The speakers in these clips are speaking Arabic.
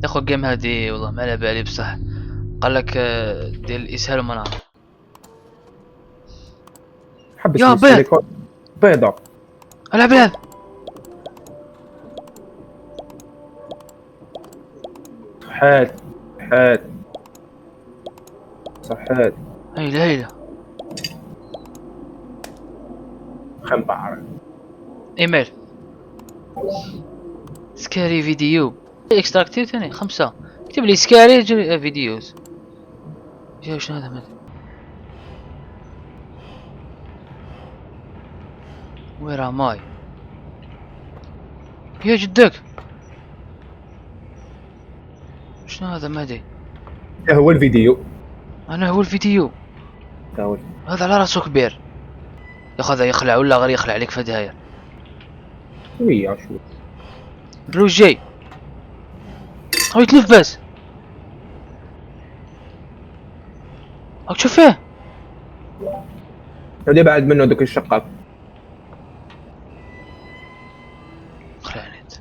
يا اخو الجيم هادي والله ما على بالي بصح. قال لك دير الاسهال وما نعرف. حبس يا لي بيض السيليكون بيضة. العب هذا. صحيت صحيت صحيت. هيلا هيلا. خنطعر. ايميل سكاري فيديو اكستراكتيف ثاني 5. اكتب لي سكاري فيديوز. يا شنو هذا مدري. وير ماي يا جدك. شنو هذا مهدي؟ هو الفيديو. انا هو الفيديو. هو هذا على راسه كبير. ياخذ يخلع ولا غير يخلع عليك في الدهاير. ويا شو الروج جاي. هو يتنفس. راك تشوف فيه. اللي بعد منه ذاك الشقاق. خلعنيت.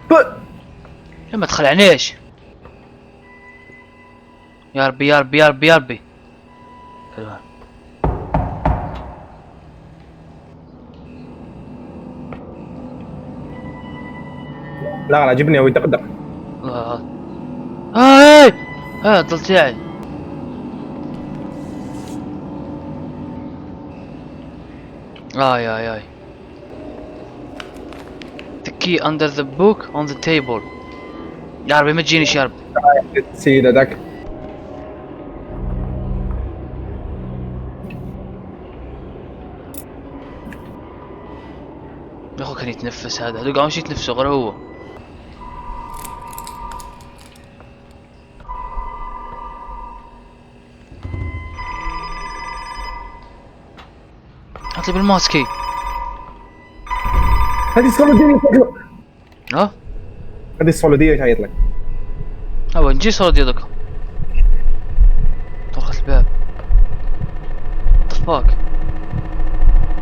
ب- ما تخلعنيش. يا ربي يا ربي يا ربي يا ربي. حلوة. لا لا جبني ويدقدق. الله. هاي ها ضل تاعي. اي اي اي. The key under the book on the table. يا ربي ما تجينيش يا ربي. سيد ذاك. يا اخو كان يتنفس هذا. هذا قاعد مش يتنفسه غير هو. اعطي بالماسكي. هذه السولودية شكله. ها هذه السولودية شايط لك. هو نجي صوت يدك. طرقت الباب. طفاك.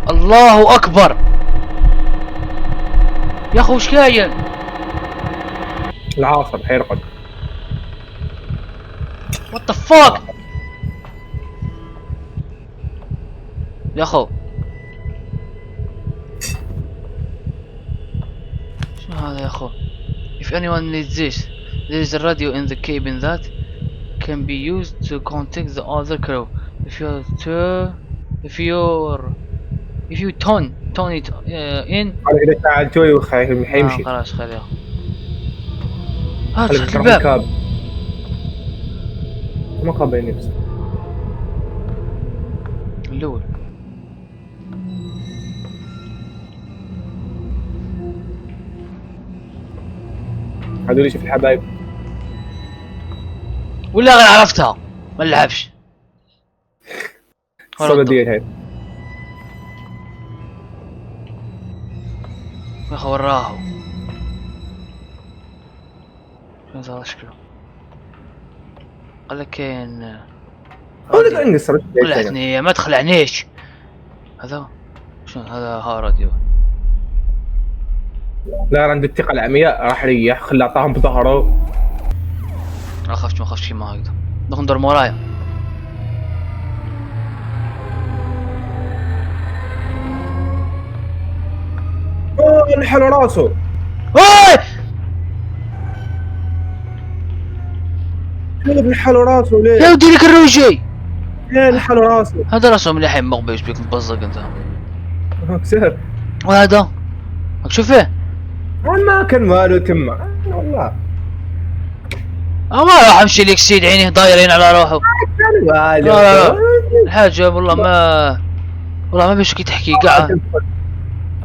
الله اكبر. يا اخو وش كاين؟ العاصر حيرقد. وات ذا فاك. يا اخو شنو هذا يا اخو؟ If anyone needs this, there is a radio in the cabin that can be used to contact the other crew. If you're if you tone it in. قال إذا ساعدتوه حيمشي. خلاص خير يا اخو. ها خليك فتحت تروح الباب. الكاب. ما قابل نفسه. الاول هذول شوف الحبايب. ولا غير عرفتها ما نلعبش. السولودية هاي. يا اخو وراهو. شنو صار شكله؟ قال لك كاين. هو اللي انقصر. طلعتني ما تخلعنيش. هذا شنو هذا؟ ها راديو. لا عنده الثقة العمياء راح يريح. خلى اعطاهم بظهره. ما خفتش ما خفتش كيما هكذا. ندخل ندور مورايا. نحل راسه. اوي كيف نحل راسه ليه؟ يا ودي لك الروجي. ليه نحل راسه؟ هذا راسه مليحين مقبل ايش بيك مبزق انت. كسر. وهذا راك تشوف فيه. ما كان ماله تمه والله. ما راح امشي لك سيد عينيه دايرين على روحه. كان ماله. لا الحاجة والله ما بيشكي تحكي قاعد.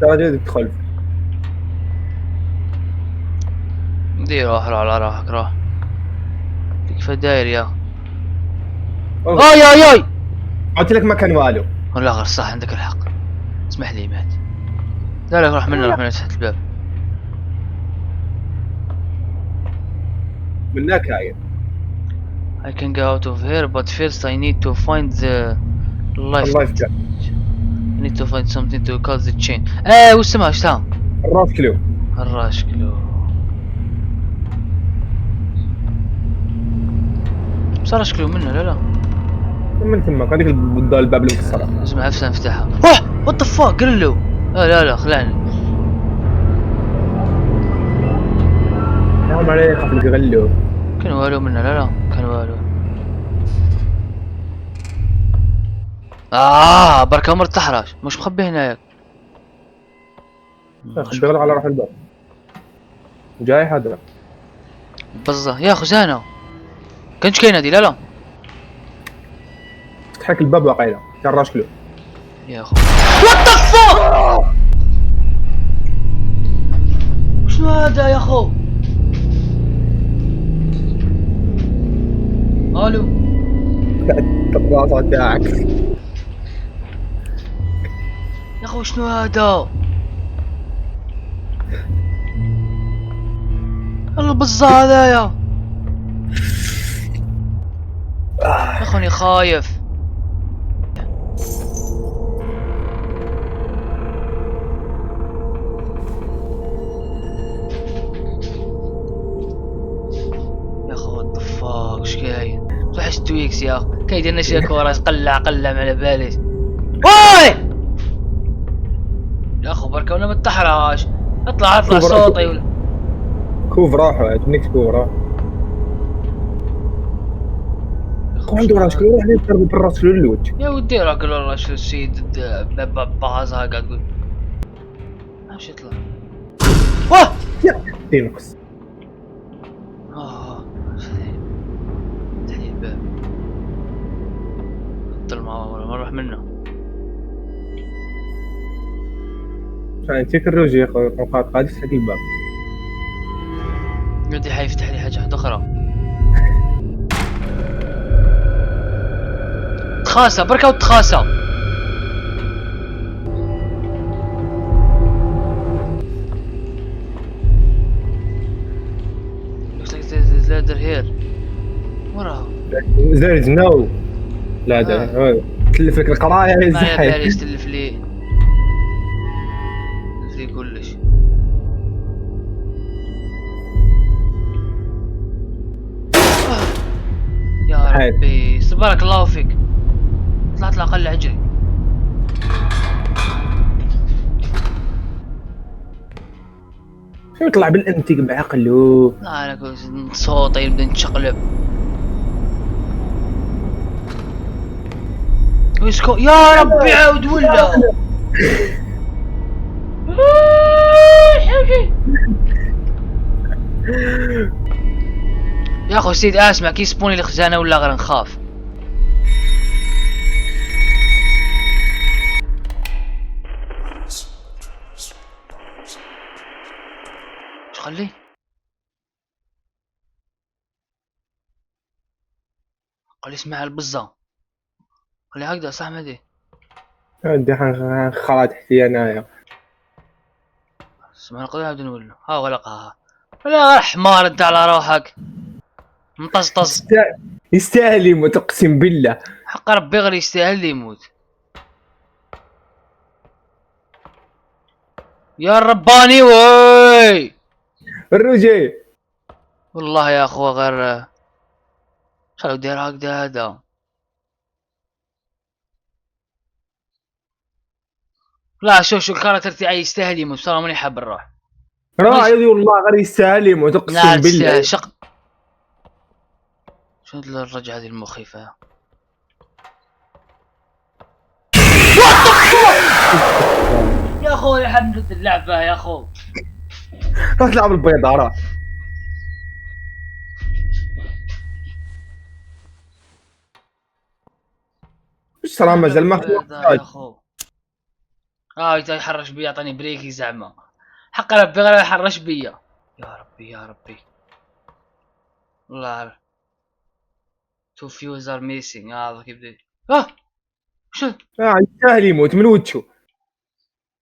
ترى تدخل. دير روح على راحك روح. كيف داير يا أوه. اي اي اي. قلت لك ما كان ماله. والله غير صح عندك الحق. اسمح لي مات. لا روح منا تحت الباب. منك هاي. I can go out of here but first I need to find the life. جاء. I need to find something to cut the chain. وش اسمها ايش تام؟ الراس كيلو. الراشكلو بس راشكلو منه لا من تمك هذيك الباب اللي مكسره. لازم عفسه نفتحها. اوه وات ذا فاك قل له. لا خلعني. حرام عليك خاف يغلو. كان والو منه لا كان والو. برك عمر تحرش مش مخبي هناك. خبي على روح الباب. جاي هذا بزه يا خزانه كنش كاين هادي لا تحك الباب واقيلا كان راشكلو يا اخو. وات ذا فاك شنو هذا يا اخو؟ الو الراسة تاعك يا اخو شنو هذا؟ البزة هذايا يا اخوني خايف. يا اخو وات ذا فاك اش كاين؟ توحش تويكس يا اخو كيدير لنا شي كوراج قلع ما على باليش. وي يا اخو بركة ولا ما تحرش اطلع صوتي ولا كوف روحه عجبنيك كوف روحه. عنده راشكلو روح يضرب بالراس للوجه. يا ودي راك والله شو السيد بازها قاعد تقول ماشي يطلع. واه تينكس تحديد الباب الظلمة ولا ما نروح منه. فانتيك الروج يا اخوي قاعد يفتح الباب. ودي حيفتح لي حاجة اخرى. تخاسى بركة وتخاسى. looks like there's a ladder here. وراها there is no ladder. تلف لك القرايه ما يزحف. يبالي يستلف لي كلش. يا ربي بارك الله فيك. اطلع قلع اجري. شو يطلع بالانتيك بعقله. لا انا صوته يبدا يتشقلب. ويسكو يا ربي عاود ولا يا اخو سيد اسمع كي سبوني الخزانه ولا غير نخاف. اش خلي قال اسمع البزه خلي هكذا صح مدي. ودي خرا تحتي انايا. اسمع نقدر نبدا نولو. ها غلقها. لا غير حمار انت على روحك مطزطز. يستاهل يموت اقسم بالله. حق ربي غير يستاهل لي يموت. يا رباني وي الرجي والله يا اخو غير شالو دير هكذا هذا. لا شوف الكاركتر تاعي يستاهل يموت بصراحه ماني حاب نروح. راعي والله غير يستاهل يموت اقسم بالله. لا شق شو الرجعه هذه المخيفه. يا اخو يا حمد اللعبه يا اخو. راح تلعب البيضة راح. ايش ترى مازال ما يا اخو. يحرش بيا يعطيني بريكي زعما. حق ربي غير يحرش بيا. يا ربي والله. تو فيوز ار ميسينج هذا كيف بدي. شو يستاهل يموت من وجهه.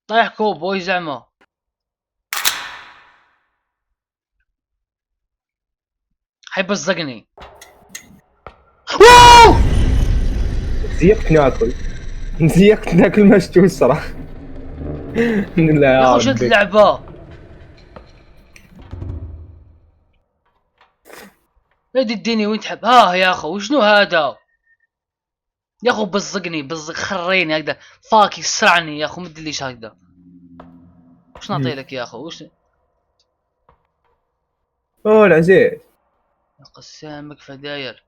طايح كوبوي زعما. حيبزقني. واو زيقت ناكل مشتوي الصراحة. لا يا اخو شت اللعبة. لا اديني وين تحب. ها يا اخو وشنو هذا يا اخو؟ بزقني بزق خريني هكذا فاك يسرعني يا اخو. مدليش هكذا. وش نعطي لك يا اخو؟ وش اوه العزيز. قسامك فداير.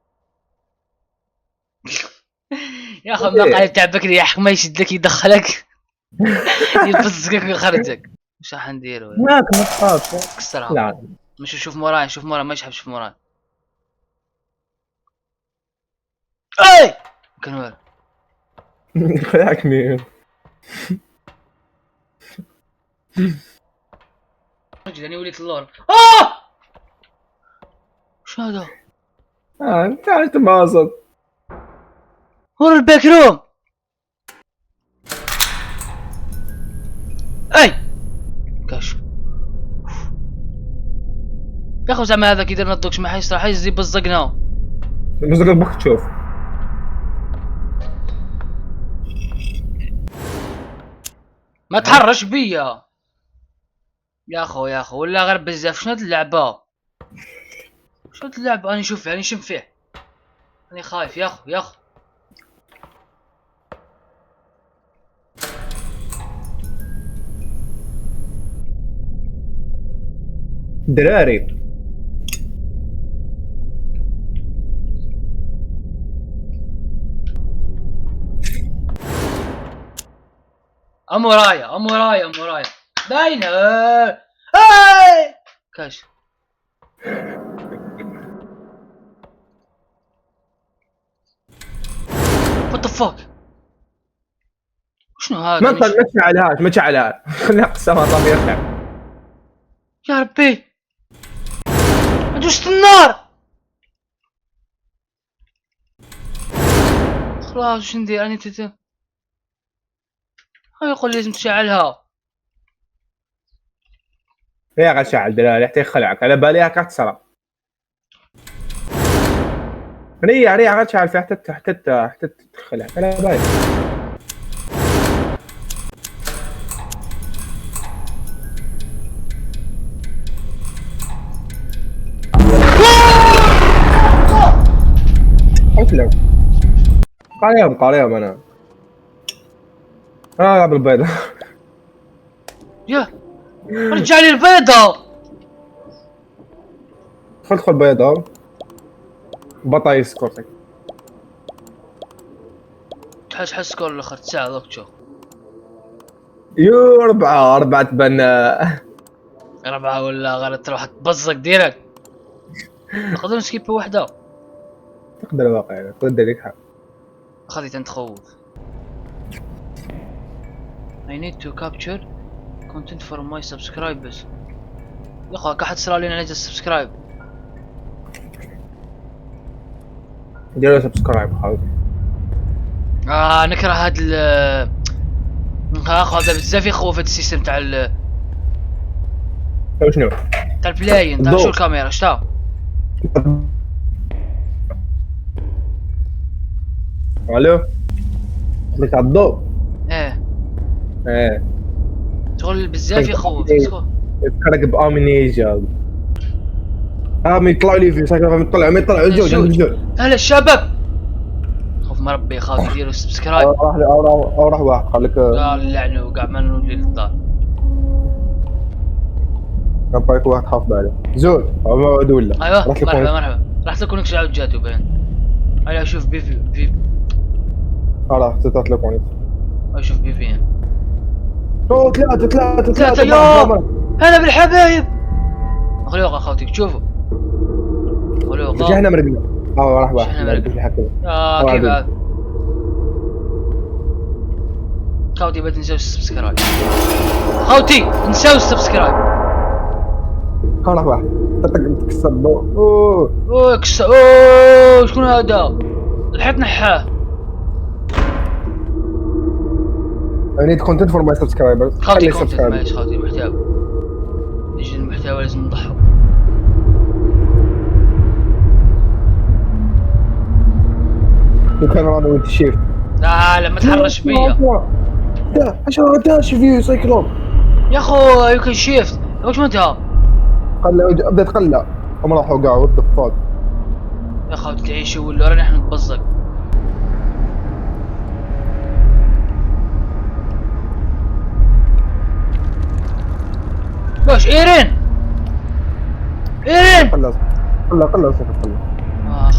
يا اخو المقعد تاع بكري يا اخي ما يشد لك يدخلك يبزقك ويخرجك. وش راح نديرو؟ هناك ما تخاف. كسرها. لا مش شوف موراي شوف موراي ما يشحب شوف موراي. اي كنور خلعكني. رجل اني وليت اللور. وش هذا؟ انت تنبسط. ورا الباك روم. اي كشف يا اخو. زعما هذا كي يدير نضوكش ما حيصرا حيزي بزقنا. بزق بك تشوف. ما تحرش بيا يا اخو يا اخو ولا غير بزاف. شنو هاد اللعبه؟ شنو هاد اللعبه؟ راني نشوف فيه راني نشم فيه. راني خايف يا اخو يا اخو. دراري امورايا امورايا امورايا باينه. هاي كاش. وات ذا فاك شنو هذا؟ ما تشعلهاش ما تشعلهاش. خليها قسمها طبيعي. يا ربي دوشت النار. خلاص وش ندير؟ راني هاي يقول لازم تشعلها. يا غا شعل دراري حتى يخلعك على بالي هكا تسرى. ريع ريع غا تشعل فيها حتى تخلعك على بالي. حسلو قاريهم انا. العب البيضة. يا رجع لي البيضة. خذ بيضة بطايس كورتك. تحس سكور الاخر ساعة ذوك تشوف. يو أربعة تبنى. 4 ولا غير تروح تبزق ديرك. نقدر نسكيب وحدة. تقدر واقع تقدر لك حق. خليت انت تخوف. I need to capture content for my subscribers. يا اخو كحد صار لنا نجي سبسكرايب. ديروا سبسكرايب حاول. نكره هاد ال اخو هذا بزاف يخوف هاد السيستم تاع شنو؟ تاع البلاين تاع شو الكاميرا شتا. الو لك على الضوء. ايه شغل بزاف يخوف. يذكرك بامنيجا. ما يطلعوا لي في ساكن ما يطلعوا الجوج. هلا الشباب خوف مربي خاف يديروا سبسكرايب. راح واحد قال لك قال لعنه وقع ما نولي للدار. كان بايك واحد خاف باله زول موعد ولا. ايوه مرحبا راح تكون لك شعب جاتو باين. هلا اشوف بي راح تطلقوني. اشوف بي اوه ثلاثة يا هلا بالحبايب. خلوق اخوتي تشوفوا خلوق. احنا مرقنا. راح واحد كيف هذا؟ خوتي ما تنسوا السبسكرايب. خوتي نسوا السبسكرايب. راح واحد تكسر اوه كسر. شكون هذا؟ الحيط نحاه. I need content for my subscribers. خوتي كونتنت ماشي خوتي محتوى. يجي المحتوى لازم نضحوا. وكان راني وانت شيفت. لا ما تحرش بيا. لا 10 فيو سايكلون يا اخو يو كان شيفت واش مالتها؟ بدات تقلع هم راحوا كاع وات ذا فاك. يا اخو تعيشوا ولا رانا احنا نتبزق. باش ايرين ايرين. خلص خلص.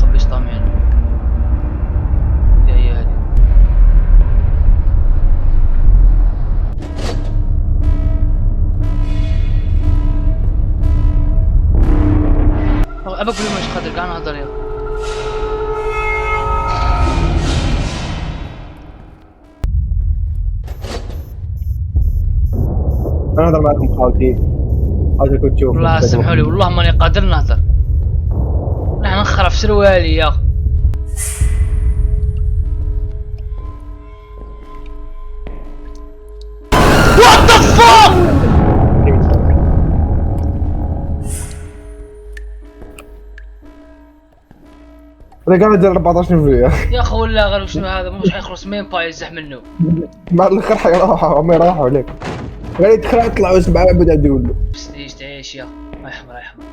خبيش طامين يا هادي. ابى اقول مش قادر قاعد نهضر يا انا اهضر معكم خالتي كنت تشوف. والله سمحوا لي والله ماني قادر نهضر. نحن نخرف سروالي يا وات ذا فاك. انا قاعد ادير 14 فيديو يا اخو ولا غير شنو هذا مش حيخلص مين باي يزح منه. بعد الاخر حيروحوا هم يروحوا عليك. غير يدخل يطلع بس بعد بدا يقول له بس ليش تعيش يا الله يحمر الله يحمر.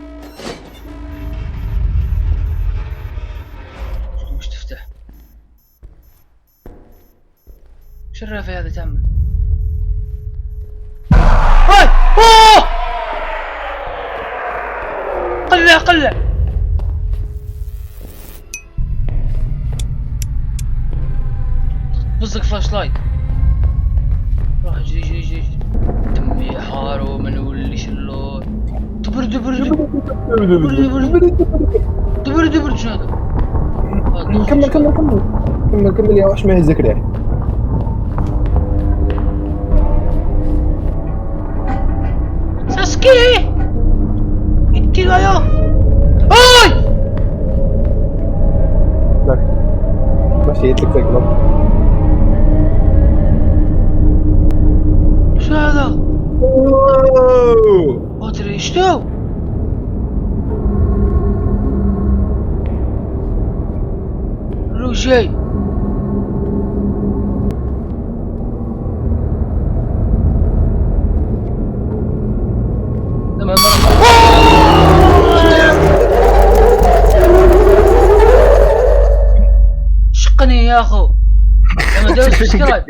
مش تفتح شو الرافع هذا تعمل؟ هاي اوه قلع بصك فلاش لايت. راح جري دمي حار ومن ولي شلو دبر شنو هذا؟ كمل يا وحش ما يهزك ليه. ساسكي انتي يا هاي ماشي يتلك تقلب. شو هذا؟ ما ادري ايش تو. لو شيء لما شقني يا اخو لما داوس سبسكرايب